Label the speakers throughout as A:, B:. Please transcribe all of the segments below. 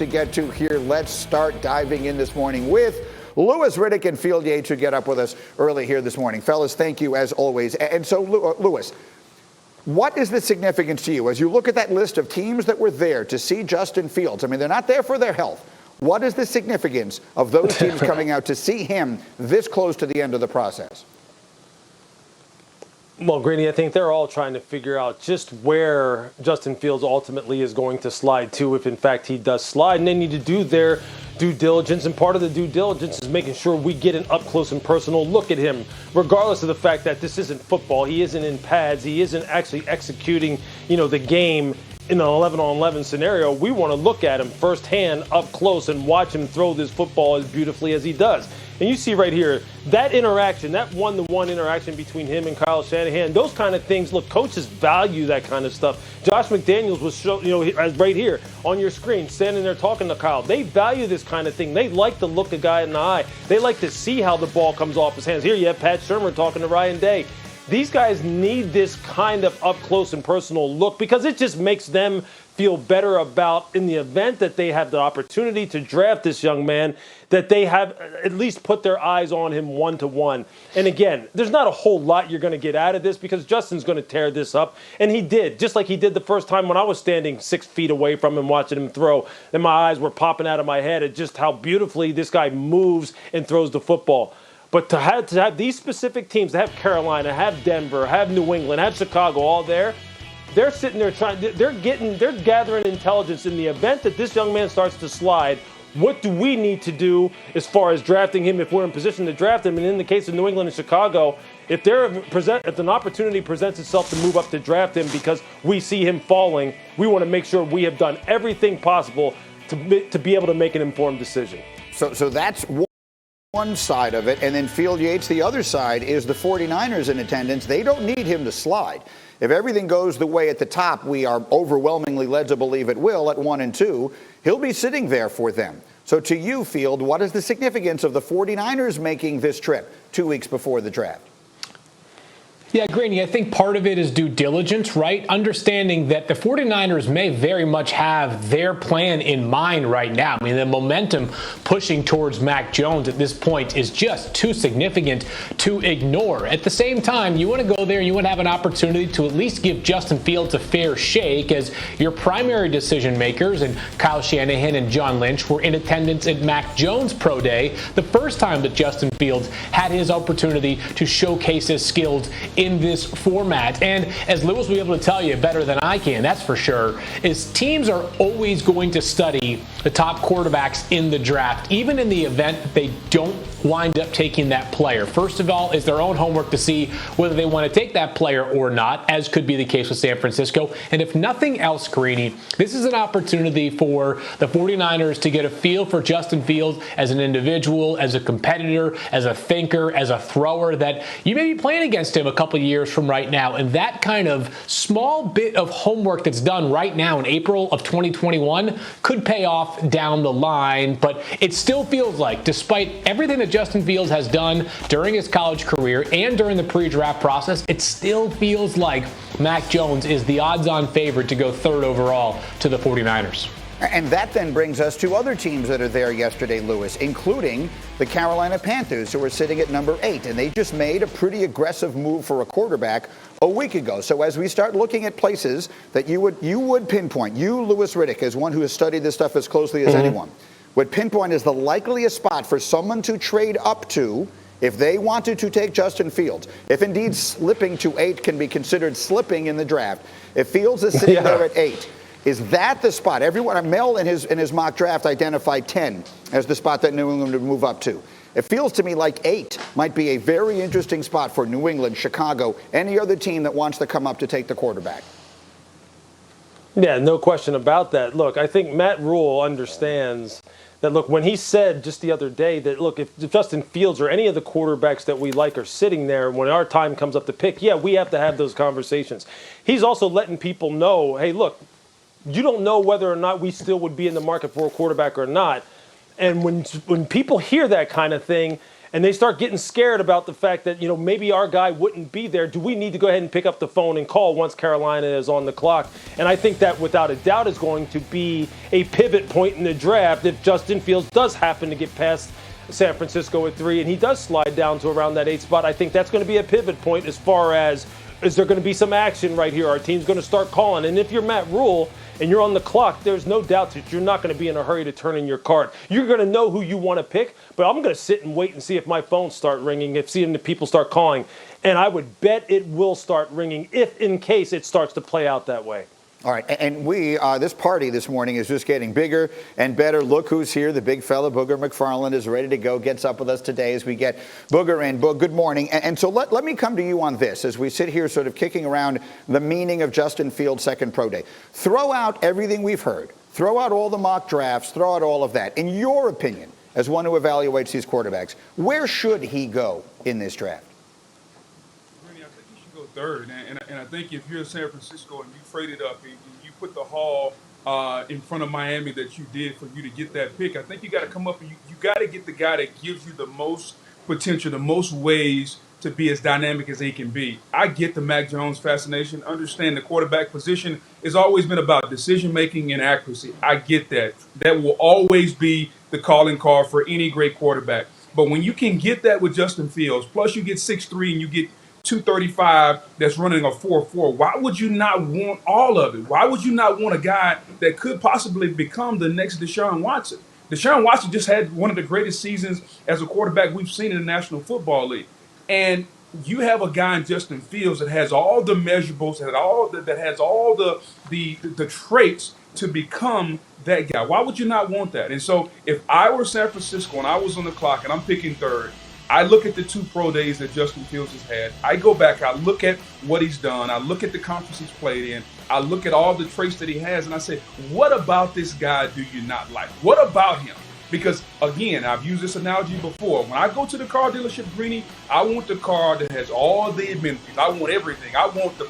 A: to get to here. Let's start diving in this morning with Louis Riddick and Field Yates, who get up with us early here this morning. Fellas, thank you as always. And so, Louis, what is the significance to you as you look at that list of teams that were there to see Justin Fields? I mean, they're not there for their health. What is the significance of those teams coming out to see him this close to the end of the process?
B: Well, Greeny, I think they're all trying to figure out just where Justin Fields ultimately is going to slide to, if in fact he does slide. And they need to do their due diligence. And part of the due diligence is making sure we get an up close and personal look at him, regardless of the fact that this isn't football. He isn't in pads. He isn't actually executing, the game in an 11-on-11 scenario. We want to look at him firsthand, up close, and watch him throw this football as beautifully as he does. And you see right here, that interaction, that one-to-one interaction between him and Kyle Shanahan, those kind of things, look, coaches value that kind of stuff. Josh McDaniels was right here on your screen, standing there talking to Kyle. They value this kind of thing. They like to look a guy in the eye. They like to see how the ball comes off his hands. Here you have Pat Shurmur talking to Ryan Day. These guys need this kind of up-close and personal look because it just makes them feel better about, in the event that they have the opportunity to draft this young man, that they have at least put their eyes on him one-to-one. And again, there's not a whole lot you're going to get out of this because Justin's going to tear this up. And he did, just like he did the first time when I was standing 6 feet away from him watching him throw. And my eyes were popping out of my head at just how beautifully this guy moves and throws the football. But to have these specific teams, to have Carolina, have Denver, have New England, have Chicago all there, they're sitting there they're gathering intelligence in the event that this young man starts to slide. What do we need to do as far as drafting him if we're in position to draft him? And in the case of New England and Chicago, if an opportunity presents itself to move up to draft him because we see him falling, we want to make sure we have done everything possible to be able to make an informed decision.
A: So that's one side of it, and then Field Yates, the other side, is the 49ers in attendance. They don't need him to slide. If everything goes the way at the top we are overwhelmingly led to believe it will at 1 and 2, he'll be sitting there for them. So to you, Field, what is the significance of the 49ers making this trip 2 weeks before the draft?
C: Yeah, Greeny, I think part of it is due diligence, right? Understanding that the 49ers may very much have their plan in mind right now. I mean, the momentum pushing towards Mac Jones at this point is just too significant to ignore. At the same time, you want to go there and you want to have an opportunity to at least give Justin Fields a fair shake, as your primary decision makers and Kyle Shanahan and John Lynch were in attendance at Mac Jones' Pro Day the first time that Justin Fields had his opportunity to showcase his skills in this format. And as Lewis will be able to tell you better than I can, that's for sure, is teams are always going to study the top quarterbacks in the draft, even in the event that they don't wind up taking that player. First of all, is their own homework to see whether they want to take that player or not, as could be the case with San Francisco. And if nothing else, Greeny, this is an opportunity for the 49ers to get a feel for Justin Fields as an individual, as a competitor, as a thinker, as a thrower, that you may be playing against him a couple years from right now. And that kind of small bit of homework that's done right now in April of 2021 could pay off down the line. But it still feels like, despite everything that Justin Fields has done during his college career and during the pre-draft process, it still feels like Mac Jones is the odds-on favorite to go third overall to the 49ers.
A: And that then brings us to other teams that are there yesterday, Lewis, including the Carolina Panthers, who are sitting at number 8. And they just made a pretty aggressive move for a quarterback a week ago. So as we start looking at places that you would pinpoint, you, Louis Riddick, as one who has studied this stuff as closely as anyone, would pinpoint as the likeliest spot for someone to trade up to if they wanted to take Justin Fields. If indeed slipping to 8 can be considered slipping in the draft, if Fields is sitting there at 8, is that the spot? Everyone, Mel in his mock draft identified 10 as the spot that New England would move up to. It feels to me like 8 might be a very interesting spot for New England, Chicago, any other team that wants to come up to take the quarterback.
B: Yeah, no question about that. Look, I think Matt Rule understands that, look, when he said just the other day that, look, if Justin Fields or any of the quarterbacks that we like are sitting there, when our time comes up to pick, yeah, we have to have those conversations. He's also letting people know, hey, look, you don't know whether or not we still would be in the market for a quarterback or not. And when people hear that kind of thing, and they start getting scared about the fact that, maybe our guy wouldn't be there, do we need to go ahead and pick up the phone and call once Carolina is on the clock? And I think that without a doubt is going to be a pivot point in the draft if Justin Fields does happen to get past San Francisco at 3 and he does slide down to around that 8 spot. I think that's going to be a pivot point as far as, is there going to be some action right here? Our team's going to start calling. And if you're Matt Rule and you're on the clock, there's no doubt that you're not going to be in a hurry to turn in your card. You're going to know who you want to pick, but I'm going to sit and wait and see if my phone start ringing, if seeing the people start calling. And I would bet it will start ringing if in case it starts to play out that way.
A: All right, and this party this morning is just getting bigger and better. Look who's here. The big fella, Booger McFarland, is ready to go, gets up with us today as we get Booger in. Good morning. And so let me come to you on this as we sit here sort of kicking around the meaning of Justin Fields' second pro day. Throw out everything we've heard. Throw out all the mock drafts. Throw out all of that. In your opinion, as one who evaluates these quarterbacks, where should he go in this draft?
D: Third, and I think if you're in San Francisco and you traded up and you put the haul in front of Miami that you did for you to get that pick, I think you got to come up and you got to get the guy that gives you the most potential, the most ways to be as dynamic as he can be. I get the Mac Jones fascination. Understand the quarterback position has always been about decision making and accuracy. I get that. That will always be the calling card for any great quarterback. But when you can get that with Justin Fields, plus you get 6'3" and you get 235 that's running a 4.4. Why would you not want all of it? Why would you not want a guy that could possibly become the next Deshaun Watson? Deshaun Watson just had one of the greatest seasons as a quarterback we've seen in the National Football League. And you have a guy in Justin Fields that has all the measurables, that has all the traits to become that guy. Why would you not want that? And so if I were San Francisco and I was on the clock and I'm picking third, I look at the 2 pro days that Justin Fields has had. I go back, I look at what he's done. I look at the conference he's played in. I look at all the traits that he has, and I say, what about this guy do you not like? What about him? Because, again, I've used this analogy before. When I go to the car dealership, Greeny, I want the car that has all the amenities. I want everything. I want the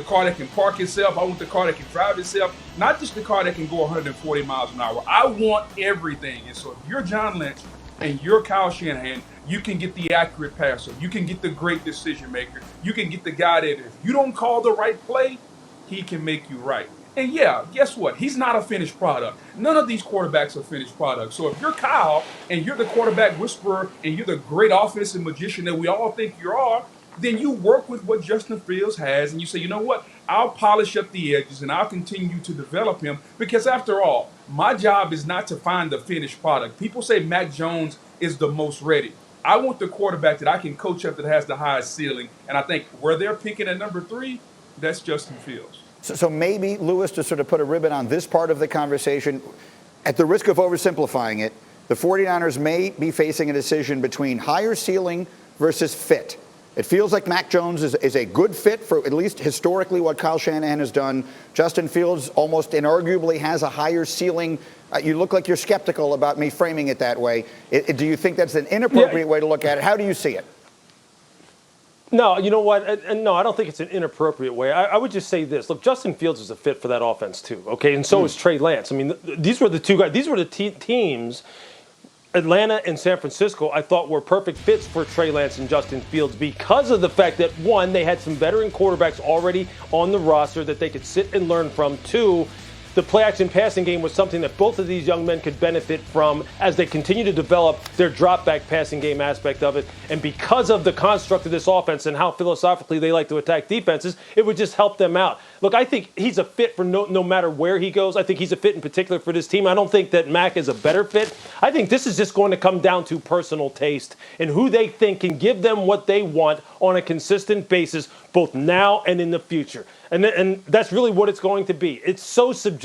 D: car that can park itself. I want the car that can drive itself. Not just the car that can go 140 miles an hour. I want everything. And so if you're John Lynch and you're Kyle Shanahan, you can get the accurate passer. You can get the great decision maker. You can get the guy that if you don't call the right play, he can make you right. And yeah, guess what? He's not a finished product. None of these quarterbacks are finished products. So if you're Kyle and you're the quarterback whisperer and you're the great offensive magician that we all think you are, then you work with what Justin Fields has and you say, you know what? I'll polish up the edges and I'll continue to develop him because after all, my job is not to find the finished product. People say Mac Jones is the most ready. I want the quarterback that I can coach up that has the highest ceiling. And I think where they're picking at number 3, that's Justin Fields.
A: So maybe, Lewis, to sort of put a ribbon on this part of the conversation, at the risk of oversimplifying it, the 49ers may be facing a decision between higher ceiling versus fit. It feels like Mac Jones is a good fit for at least historically what Kyle Shanahan has done. Justin Fields almost inarguably has a higher ceiling. You look like you're skeptical about me framing it that way. Do you think that's an inappropriate way to look at it? How do you see it?
B: No, you know what? No, I don't think it's an inappropriate way. I would just say this. Look, Justin Fields is a fit for that offense too, okay? And so is Trey Lance. I mean, these were the two guys. These were the teams, Atlanta and San Francisco, I thought were perfect fits for Trey Lance and Justin Fields because of the fact that, one, they had some veteran quarterbacks already on the roster that they could sit and learn from. Two, the play-action passing game was something that both of these young men could benefit from as they continue to develop their drop-back passing game aspect of it. And because of the construct of this offense and how philosophically they like to attack defenses, it would just help them out. Look, I think he's a fit for no matter where he goes. I think he's a fit in particular for this team. I don't think that Mac is a better fit. I think this is just going to come down to personal taste and who they think can give them what they want on a consistent basis, both now and in the future. And that's really what it's going to be. It's so subjective.